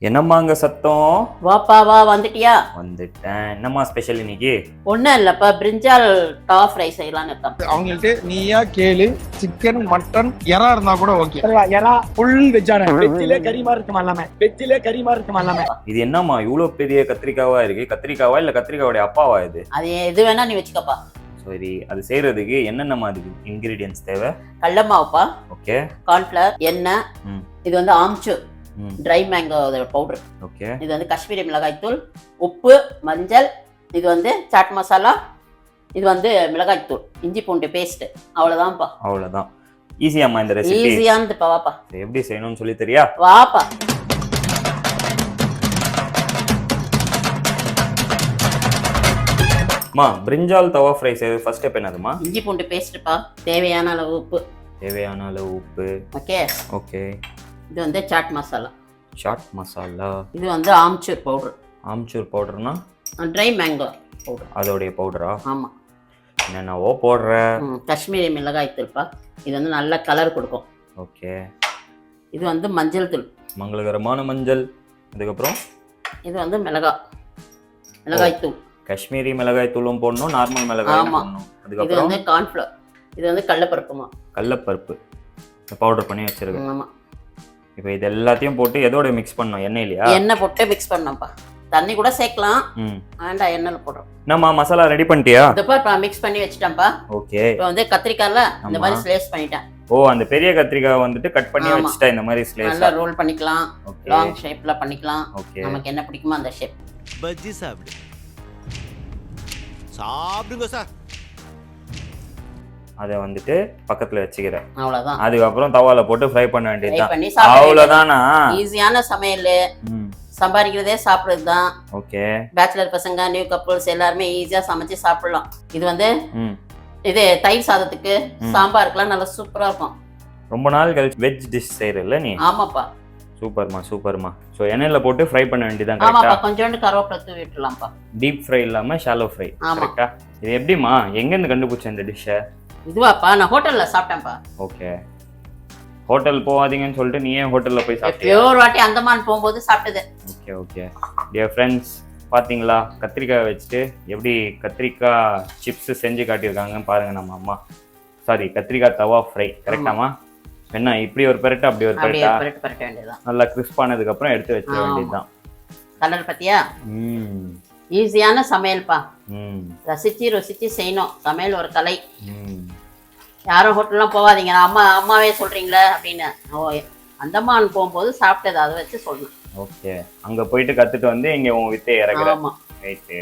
என்னம்மா அங்க சத்தம்? வாப்பா வா, வந்துட்டியா? வந்துட்டேன். என்னம்மா ஸ்பெஷல் இன்னைக்கு? ஒன்றும் இல்லைப்பா, பிரிஞ்சால் தவா ஃப்ரை செய்யலான்னு இருக்கேன். அவங்கள்ட்ட நீயா கேளு, சிக்கன் மட்டன் எறா இருந்தா கூட ஓகே. எறா ஃபுல் வெஜ்ஜான, வெஜ்ஜிலே கறி மாதிரி இருக்குமா எல்லாமே, வெஜ்ஜிலே கறி மாதிரி இருக்குமா எல்லாமே. இது என்னம்மா இவ்வளோ பெரிய கத்திரிக்காவா இருக்கு? கத்திரிக்காவா இல்ல கத்திரிக்காவோட அப்பாவா இது? அது எது வேணா நீ வச்சுக்கப்பா. சரி, அது செய்யறதுக்கு என்னென்னமா அதுக்கு இன்கிரீடியன்ஸ் தேவை? கடல மாவுப்பா, ஓகே, கார்ன்ஃபிளவர், எண்ணெய், இது வந்து amchur try mango powder, okay, இது வந்து காஷ்மீரி மிளகாய் தூள், உப்பு, மஞ்சள், இது வந்து சாட் மசாலா, இது வந்து மிளகாய் தூள், இஞ்சி பூண்டு பேஸ்ட். அவ்வளவுதான்ப்பா. அவ்வளவுதான். ஈஸியாம்மா இந்த ரெசிபி? ஈஸியானதுப்பா. வாப்பா, எப்படி செய்யணும்னு சொல்லி தெரியா? வாப்பா. மா, பிரிஞ்சால் தவா ஃப்ரை செய்ய ஃபர்ஸ்ட் ஸ்டெப் என்னதுமா? இஞ்சி பூண்டு பேஸ்ட்ப்பா, தேவையான அளவு உப்பு. தேவையான அளவு உப்பு. Okay okay. இது வந்து சாட் மசாலா. சாட் மசாலா. இது வந்து ஆம்ச்சூர் பவுடர். ஆம்ச்சூர் பவுடர்னா ட்ரை மேங்கோ பவுடர். அதோடைய பவுடரா? ஆமா. என்னென்னவோ போடுற. காஷ்மீரி மிளகாய் தூள்ப்பா, இது வந்து நல்ல கலர் கொடுக்கும். ஓகே. இது வந்து மஞ்சள் தூள், மங்களகரமான மஞ்சள். அதுக்கப்புறம் இது வந்து மிளகாய் தூள். காஷ்மீரி மிளகாய் தூளும் போடணும், நார்மல் மிளகாய் போடணும். அதுக்கப்புறம் இது வந்து கார்ன்ஃபிளவர், இது வந்து கடலைப்பருப்புமா. கடலைப்பருப்பு பவுடர் பண்ணி வச்சிருக்கேன். ஆமா. இப்போ இது எல்லாத்தையும் போட்டு எதோட மிக்ஸ் பண்ணணும்? எண்ணெயிலையா? எண்ணெய் போட்டு மிக்ஸ் பண்ணோம்ப்பா. தண்ணி கூட சேர்க்கலாம், வேண்டாம் எண்ணெயில் போடுறோம். என்னம்மா மசாலா ரெடி பண்ணிட்டியா? இதப்பா மிக்ஸ் பண்ணி வச்சிட்டேன்ப்பா. ஓகே. இப்போ வந்து கத்திரிக்காய்ல இந்த மாதிரி ஸ்லைஸ் பண்ணிட்டேன். ஓ, அந்த பெரிய கத்திரிக்காய் வந்துட்டு கட் பண்ணி வச்சிட்டா இந்த மாதிரி ஸ்லைஸ். நல்லா ரோல் பண்ணிக்கலாம், லாங் ஷேப்ல பண்ணிக்கலாம். ஓகே. நமக்கு என்ன பிடிக்குமோ அந்த ஷேப். பஜ்ஜி சாப்பிடு. சாப்பிடுங்க சார். அதை வந்துட்டு பக்கத்துல வச்சுக்கிறேன். அவ்வளவுதான். அதுக்கப்புறம் தவால போட்டு ஃப்ரை பண்ண வேண்டியதுதான். அவ்வளவுதானா? அவ்வளவுதானா? ஈஸியான சமையல். சம்பாதிக்கிறதே சாப்பிடுறது தான். ஓகே. பேச்சுலர் பசங்க, நியூ கப்புள்ஸ் எல்லாருமே ஈஸியா சமைச்சு சாப்பிடலாம். இது வந்து இது தயிர் சாதத்துக்கு, சாம்பாருக்குலாம் நல்லா சூப்பரா இருக்கும். ரொம்ப நாள் கழிச்சு வெஜ் டிஷ் செய்யறல்ல நீ? ஆமாப்பா. சூப்பர்மா சூப்பர்மா. ஸோ எண்ணெயில் போட்டு ஃப்ரை பண்ண வேண்டியதான். ஆமாப்பா, கொஞ்சோண்டு கருவேப்பிலை தூவி விட்டுலாம்ப்பா. டீப் ஃப்ரை இல்லாம ஷாலோ ஃப்ரை. கரெக்டா? இது எப்படிமா எங்கேருந்து கண்டுபிடிச்ச இந்த டிஷ்ஷை? இதுவாப்பா, நான் ஹோட்டல்ல சாப்பிட்டேன்ப்பா. ஓகே. ஹோட்டல் போகாதீங்கன்னு சொல்லிட்டு நீ ஏன் ஹோட்டல்ல போய் சாப்பிட்டியா? ஒரு வாட்டி அந்தமான் போகும்போது சாப்பிட்டது. Okay okay. டியர் ஃப்ரெண்ட்ஸ், பாத்தீங்களா கத்திரிக்காய் வச்சுட்டு எப்படி கத்திரிக்காய் சிப்ஸ் செஞ்சு காட்டியிருக்காங்கன்னு பாருங்க நம்ம அம்மா. சாரி, கத்திரிக்காய் தவா ஃப்ரை. கரெக்டாமா? என்ன இப்படி ஒரு பெரட்டு அப்படி ஒரு பெரட்டா? பெரட்ட வேண்டியதுதான். நல்லா கிறிஸ்ப் ஆனதுக்கு அப்புறம் எடுத்து வச்சிட வேண்டியதுதான். கலர் பத்தியா? ஈஸியான சமையல்ப்பா. ரசிச்சு ருசிச்சு செய்யணும். சமையல் ஒரு கலை. யாரும் ஹோட்டல்லாம் போகாதீங்க, அம்மாவே சொல்றீங்களே அப்படின்னு. அந்தமான் போகும்போது சாப்பிட்டது, அதை வச்சு சொல்லணும். ஓகே. அங்க போயிட்டு கத்துட்டு வந்து இங்க உங்க வித்தை இறக்குறேன். ஆமா. ரைட்டு.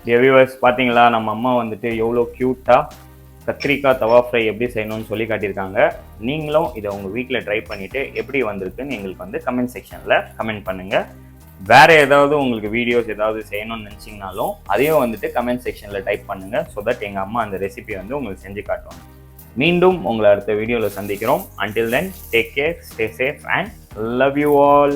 டியர் வியூவர்ஸ், பாத்தீங்களா நம்ம அம்மா வந்துட்டு எவ்வளோ கியூட்டா கத்திரிக்காய் தவா ஃப்ரை எப்படி செய்யணும்னு சொல்லி காட்டியிருக்காங்க. நீங்களும் இதை உங்கள் வீட்டில் ட்ரை பண்ணிவிட்டு எப்படி வந்திருக்குன்னு எங்களுக்கு வந்து கமெண்ட் செக்ஷனில் கமெண்ட் பண்ணுங்கள். வேறு ஏதாவது உங்களுக்கு வீடியோஸ் ஏதாவது செய்யணும்னு நினச்சிங்கனாலும் அதையும் வந்துட்டு கமெண்ட் செக்ஷனில் டைப் பண்ணுங்கள். ஸோ தட் எங்கள் அம்மா அந்த ரெசிபி வந்து உங்களுக்கு செஞ்சு காட்டுவாங்க. மீண்டும் உங்களை அடுத்த வீடியோவில் சந்திக்கிறோம். Until then, take care, stay safe and love you all.